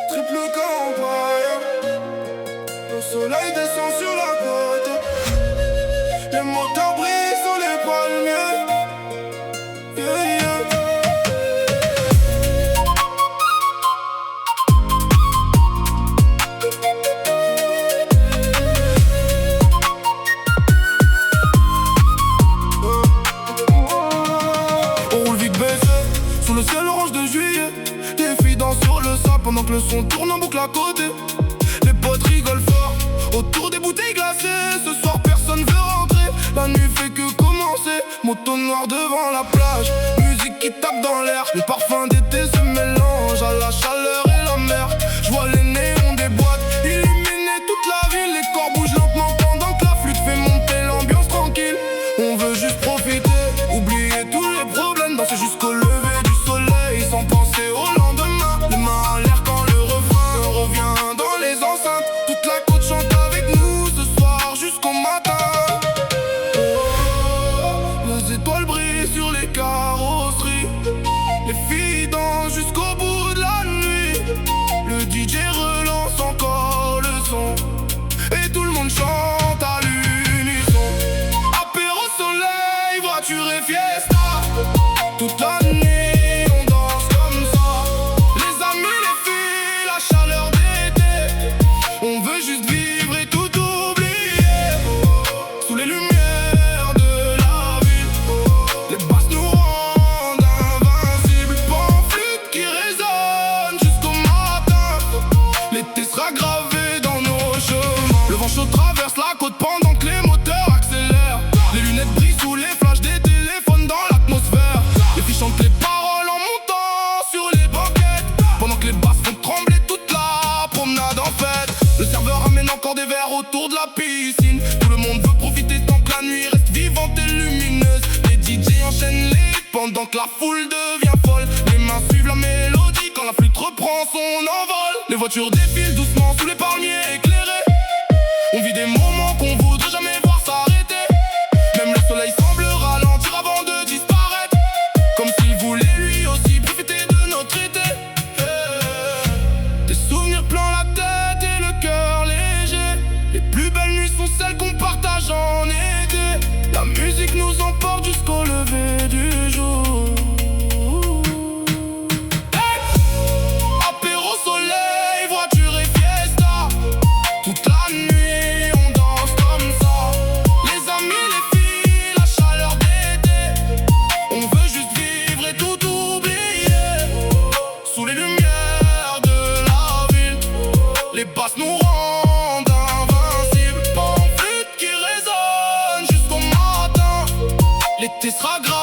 Triple campagne, le soleil descend sur la côte. Les moteurs brillent sur les palmiers. Yeah, yeah. On roule vite baissé, sous le ciel orange de juillet. Des filles dansent sur le sable pendant que le son tourne en boucle à côté. Les potes rigolent fort, autour des bouteilles glacées. Ce soir personne veut rentrer, la nuit fait que commencer. Moto noir devant la plage, musique qui tape dans l'air. Les parfums d'été se mélangent à la chaleur et la mer. Je vois les néons des boîtes, illuminer toute la ville. Les corps bougent lentement pendant que la flûte fait monter l'ambiance tranquille. On veut juste profiter, oublier tous les problèmes, danser jusqu'au lever du soleil sans penser au lendemain. Les mains en l'air quand le refrain revient dans les enceintes. Toute la côte chante avec nous ce soir jusqu'au matin. Les étoiles brillent sur les carrosseries. Les filles dansent jusqu'au bout de la nuit. Le DJ relance encore le son et tout le monde chante à l'unisson. Apéro soleil, voiture et fiesta. Toute la nuit on danse comme ça. Les amis, les filles, la chaleur d'été. On veut juste vivre et tout oublier. Sous les lumières de la ville, les basses nous rendent invincibles. Pan-flûte qui résonne jusqu'au matin. L'été sera gravé dans nos chemins. Le vent chaud traverse la côte pendant que les moteurs accélèrent. Les lunettes brillent sous les flashs des téléphones dans l'atmosphère. Les filles chantent les paroles en montant sur les banquettes, pendant que les basses font trembler toute la promenade en fête. Le serveur ramène encore des verres autour de la piscine. Tout le monde veut profiter tant que la nuit reste vivante et lumineuse. Les DJ enchaînent les hits pendant que la foule devient folle. Les mains suivent la mélodie quand la flûte reprend son envol. Les voitures défilent doucement sous les palmiers éclairés. On vit des moments qu'on voudrait jamais voir s'arrêter. Même le soleil semble ralentir avant de disparaître, comme s'il voulait lui aussi profiter de notre été. Des souvenirs plein la tête et le cœur léger. Les plus belles nuits sont celles qu'on partage en été. La musique nous emporte jusqu'au lever du jour. Apéro soleil, voiture et fiesta. Toute la nuit on danse comme ça. Les amis, les filles, la chaleur d'été. On veut juste vivre et tout oublier. Sous les lumières de la ville, les basses nous rendent invincibles. Pan-flûte qui résonne jusqu'au matin. L'été sera grave